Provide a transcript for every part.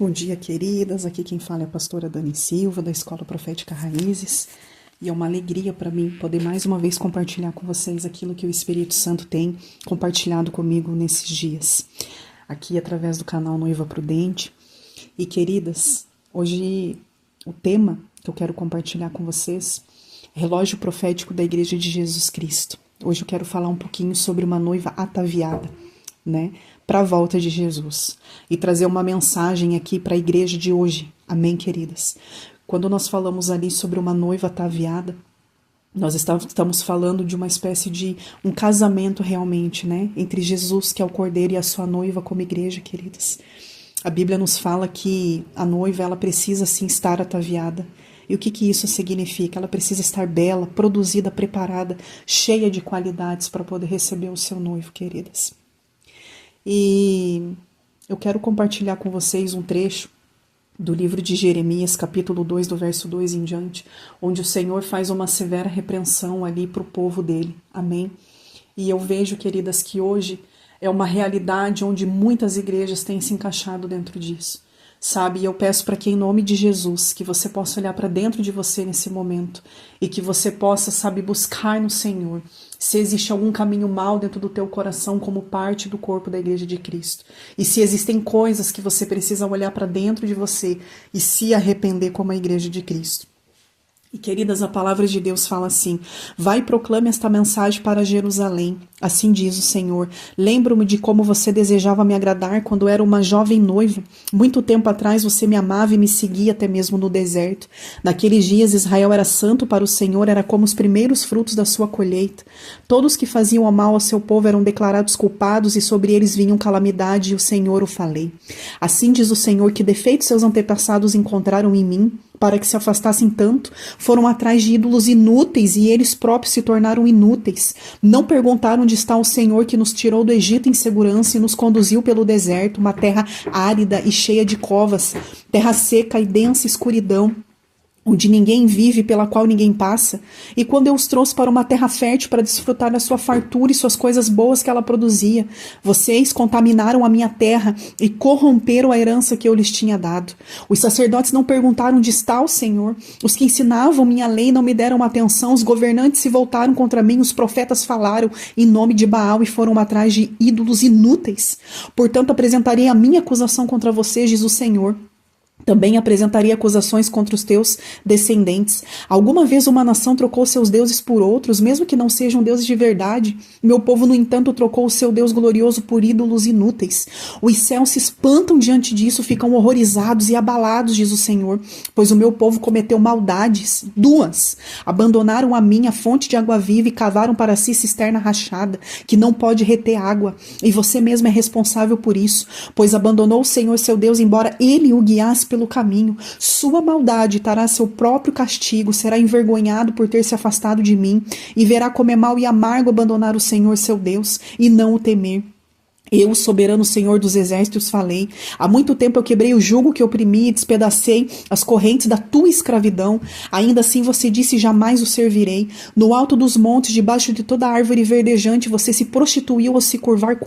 Bom dia, queridas. Aqui quem fala é a pastora Dani Silva, da Escola Profética Raízes. E é uma alegria para mim poder mais uma vez compartilhar com vocês aquilo que o Espírito Santo tem compartilhado comigo nesses dias. Aqui através do canal Noiva Prudente. E queridas, hoje o tema que eu quero compartilhar com vocês é relógio profético da Igreja de Jesus Cristo. Hoje eu quero falar um pouquinho sobre uma noiva ataviada, para a volta de Jesus, e trazer uma mensagem aqui para a igreja de hoje, amém, queridas? Quando nós falamos ali sobre uma noiva ataviada, nós estamos falando de uma espécie de um casamento realmente, entre Jesus, que é o cordeiro, e a sua noiva como igreja, queridas. A Bíblia nos fala que a noiva, ela precisa sim estar ataviada. E o que isso significa? Ela precisa estar bela, produzida, preparada, cheia de qualidades para poder receber o seu noivo, queridas. E eu quero compartilhar com vocês um trecho do livro de Jeremias, capítulo 2, do verso 2 em diante, onde o Senhor faz uma severa repreensão ali para o povo dele, amém? E eu vejo, queridas, que hoje é uma realidade onde muitas igrejas têm se encaixado dentro disso, sabe? E eu peço para que, em nome de Jesus, que você possa olhar para dentro de você nesse momento e que você possa, sabe, buscar no Senhor se existe algum caminho mal dentro do teu coração como parte do corpo da Igreja de Cristo. E se existem coisas que você precisa olhar para dentro de você e se arrepender como a Igreja de Cristo. E queridas, a palavra de Deus fala assim: vai e proclame esta mensagem para Jerusalém. Assim diz o Senhor: lembro-me de como você desejava me agradar quando era uma jovem noiva. Muito tempo atrás você me amava e me seguia até mesmo no deserto. Naqueles dias Israel era santo para o Senhor, era como os primeiros frutos da sua colheita. Todos que faziam o mal ao seu povo eram declarados culpados e sobre eles vinham calamidade, e o Senhor o falei. Assim diz o Senhor: que defeitos seus antepassados encontraram em mim, para que se afastassem tanto, foram atrás de ídolos inúteis e eles próprios se tornaram inúteis. Não perguntaram onde está o Senhor que nos tirou do Egito em segurança e nos conduziu pelo deserto, uma terra árida e cheia de covas, terra seca e densa escuridão, onde ninguém vive, pela qual ninguém passa, e quando eu os trouxe para uma terra fértil para desfrutar da sua fartura e suas coisas boas que ela produzia, vocês contaminaram a minha terra e corromperam a herança que eu lhes tinha dado. Os sacerdotes não perguntaram onde está o Senhor, os que ensinavam minha lei não me deram atenção, os governantes se voltaram contra mim, os profetas falaram em nome de Baal e foram atrás de ídolos inúteis. Portanto, apresentarei a minha acusação contra vocês, diz o Senhor. Também apresentaria acusações contra os teus descendentes. Alguma vez uma nação trocou seus deuses por outros, mesmo que não sejam deuses de verdade? Meu povo, no entanto, trocou o seu Deus glorioso por ídolos inúteis. Os céus se espantam diante disso, ficam horrorizados e abalados, diz o Senhor, pois o meu povo cometeu maldades, duas. Abandonaram a mim, a fonte de água viva, e cavaram para si cisterna rachada, que não pode reter água. E você mesmo é responsável por isso, pois abandonou o Senhor seu Deus, embora ele o guiasse pelo caminho. Sua maldade terá seu próprio castigo, será envergonhado por ter se afastado de mim, e verá como é mau e amargo abandonar o Senhor seu Deus e não o temer. Eu, soberano Senhor dos exércitos, falei. Há muito tempo eu quebrei o jugo que oprimi e despedacei as correntes da tua escravidão. Ainda assim você disse: jamais o servirei. No alto dos montes, debaixo de toda árvore verdejante, você se prostituiu ao se curvar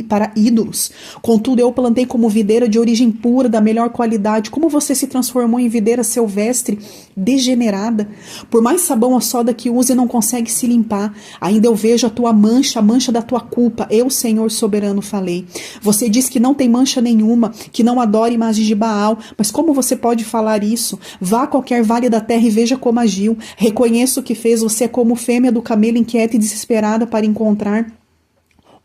para ídolos. Contudo, eu plantei como videira de origem pura, da melhor qualidade. Como você se transformou em videira silvestre, degenerada? Por mais sabão ou soda que use, não consegue se limpar. Ainda eu vejo a tua mancha, a mancha da tua culpa. Eu, Senhor soberano, falei. Você diz que não tem mancha nenhuma, que não adora imagens de Baal, mas como você pode falar isso? Vá a qualquer vale da terra e veja como agiu. Reconheça o que fez. Você é como fêmea do camelo, inquieta e desesperada para encontrar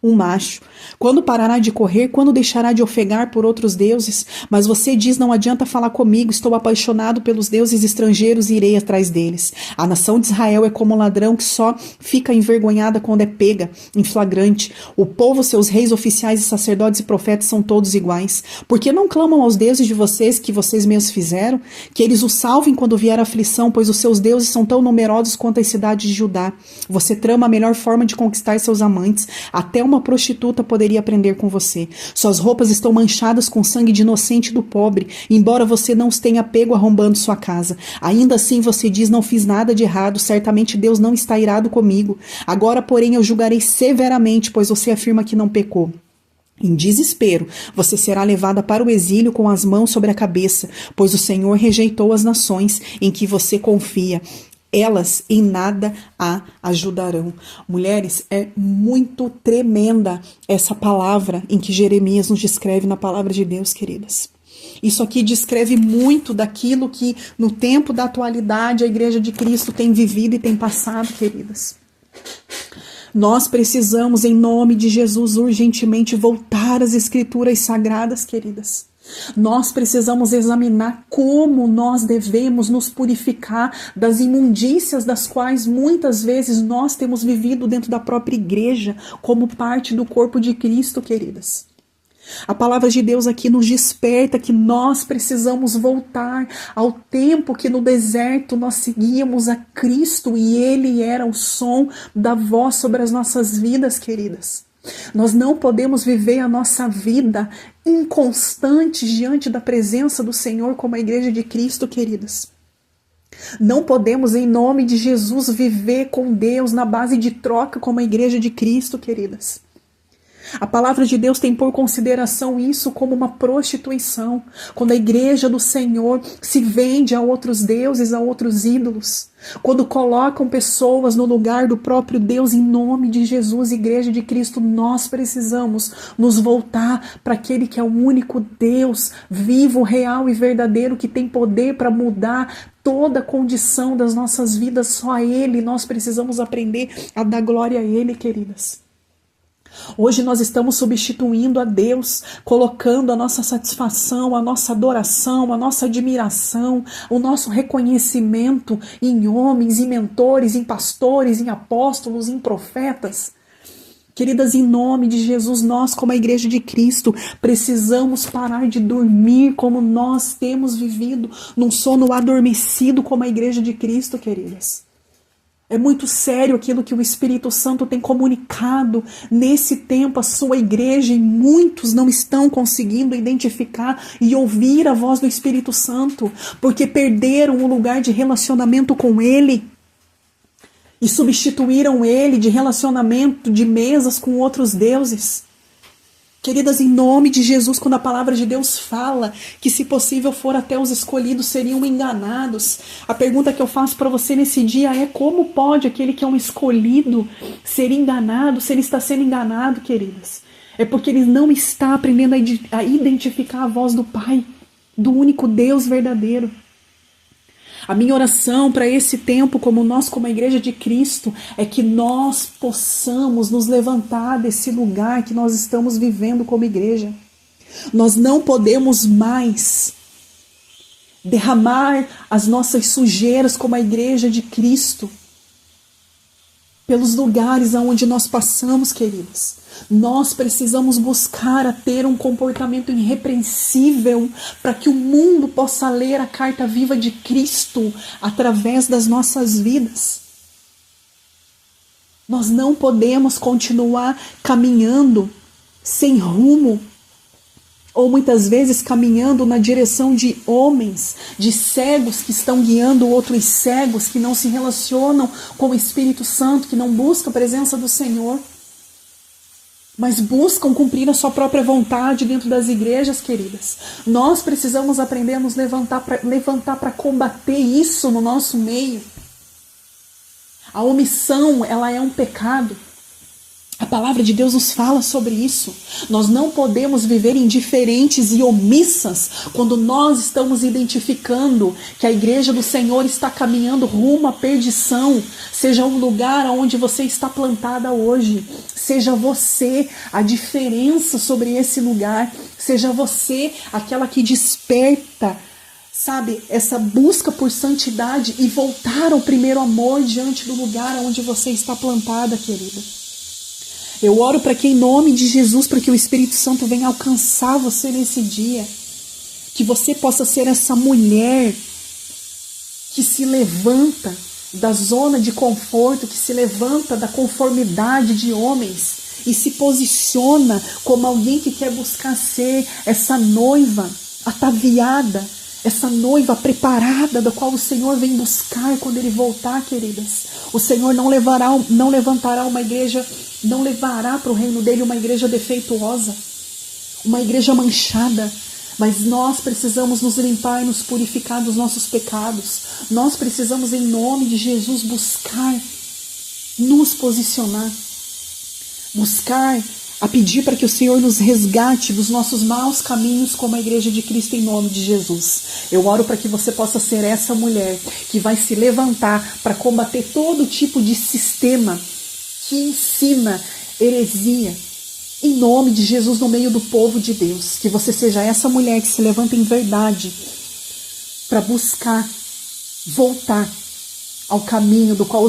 um macho. Quando parará de correr? Quando deixará de ofegar por outros deuses? Mas você diz: não adianta falar comigo, estou apaixonado pelos deuses estrangeiros e irei atrás deles. A nação de Israel é como um ladrão que só fica envergonhada quando é pega em flagrante. O povo, seus reis, oficiais e sacerdotes e profetas são todos iguais. Por que não clamam aos deuses de vocês que vocês mesmos fizeram? Que eles os salvem quando vier a aflição, pois os seus deuses são tão numerosos quanto as cidades de Judá. Você trama a melhor forma de conquistar seus amantes, até uma prostituta poderia aprender com você. Suas roupas estão manchadas com sangue de inocente do pobre, embora você não os tenha pego arrombando sua casa. Ainda assim você diz: não fiz nada de errado, certamente Deus não está irado comigo. Agora, porém, eu julgarei severamente, pois você afirma que não pecou. Em desespero, você será levada para o exílio com as mãos sobre a cabeça, pois o Senhor rejeitou as nações em que você confia. Elas em nada a ajudarão. Mulheres, é muito tremenda essa palavra em que Jeremias nos descreve na palavra de Deus, queridas. Isso aqui descreve muito daquilo que no tempo da atualidade a Igreja de Cristo tem vivido e tem passado, queridas. Nós precisamos, em nome de Jesus, urgentemente voltar às Escrituras Sagradas, queridas. Nós precisamos examinar como nós devemos nos purificar das imundícias das quais muitas vezes nós temos vivido dentro da própria igreja, como parte do corpo de Cristo, queridas. A palavra de Deus aqui nos desperta que nós precisamos voltar ao tempo que no deserto nós seguíamos a Cristo e Ele era o som da voz sobre as nossas vidas, queridas. Nós não podemos viver a nossa vida inconstantes diante da presença do Senhor como a Igreja de Cristo, queridas. Não podemos, em nome de Jesus, viver com Deus na base de troca como a Igreja de Cristo, queridas. A palavra de Deus tem por consideração isso como uma prostituição, quando a igreja do Senhor se vende a outros deuses, a outros ídolos, quando colocam pessoas no lugar do próprio Deus. Em nome de Jesus, igreja de Cristo, nós precisamos nos voltar para aquele que é o único Deus vivo, real e verdadeiro, que tem poder para mudar toda a condição das nossas vidas. Só a Ele nós precisamos aprender a dar glória a Ele, queridas. Hoje nós estamos substituindo a Deus, colocando a nossa satisfação, a nossa adoração, a nossa admiração, o nosso reconhecimento em homens, em mentores, em pastores, em apóstolos, em profetas. Queridas, em nome de Jesus, nós como a Igreja de Cristo precisamos parar de dormir como nós temos vivido, num sono adormecido como a Igreja de Cristo, queridas. É muito sério aquilo que o Espírito Santo tem comunicado nesse tempo à sua igreja, e muitos não estão conseguindo identificar e ouvir a voz do Espírito Santo, porque perderam o lugar de relacionamento com Ele e substituíram Ele de relacionamento de mesas com outros deuses. Queridas, em nome de Jesus, quando a palavra de Deus fala que, se possível for, até os escolhidos seriam enganados, a pergunta que eu faço para você nesse dia é: como pode aquele que é um escolhido ser enganado, se ele está sendo enganado, queridas? É porque ele não está aprendendo a identificar a voz do Pai, do único Deus verdadeiro. A minha oração para esse tempo, como nós, como a Igreja de Cristo, é que nós possamos nos levantar desse lugar que nós estamos vivendo como igreja. Nós não podemos mais derramar as nossas sujeiras como a Igreja de Cristo pelos lugares aonde nós passamos, queridos. Nós precisamos buscar a ter um comportamento irrepreensível para que o mundo possa ler a carta viva de Cristo através das nossas vidas. Nós não podemos continuar caminhando sem rumo, ou muitas vezes caminhando na direção de homens, de cegos que estão guiando outros cegos, que não se relacionam com o Espírito Santo, que não buscam a presença do Senhor, mas buscam cumprir a sua própria vontade dentro das igrejas, queridas. Nós precisamos aprender a nos levantar para combater isso no nosso meio. A omissão, ela é um pecado. A palavra de Deus nos fala sobre isso. Nós não podemos viver indiferentes e omissas quando nós estamos identificando que a igreja do Senhor está caminhando rumo à perdição. Seja um lugar onde você está plantada hoje. Seja você a diferença sobre esse lugar. Seja você aquela que desperta, sabe, essa busca por santidade e voltar ao primeiro amor diante do lugar onde você está plantada, querida. Eu oro para que, em nome de Jesus, para que o Espírito Santo venha alcançar você nesse dia. Que você possa ser essa mulher que se levanta da zona de conforto, que se levanta da conformidade de homens e se posiciona como alguém que quer buscar ser essa noiva ataviada, essa noiva preparada, da qual o Senhor vem buscar quando Ele voltar, queridas. O Senhor não levará para o reino dele uma igreja defeituosa. uma igreja manchada, mas nós precisamos nos limpar e nos purificar dos nossos pecados. Nós precisamos, em nome de Jesus, buscar nos posicionar, buscar a pedir para que o Senhor nos resgate dos nossos maus caminhos como a igreja de Cristo, em nome de Jesus. Eu oro para que você possa ser essa mulher que vai se levantar para combater todo tipo de sistema que ensina heresia, em nome de Jesus, no meio do povo de Deus. Que você seja essa mulher que se levanta em verdade para buscar voltar ao caminho do qual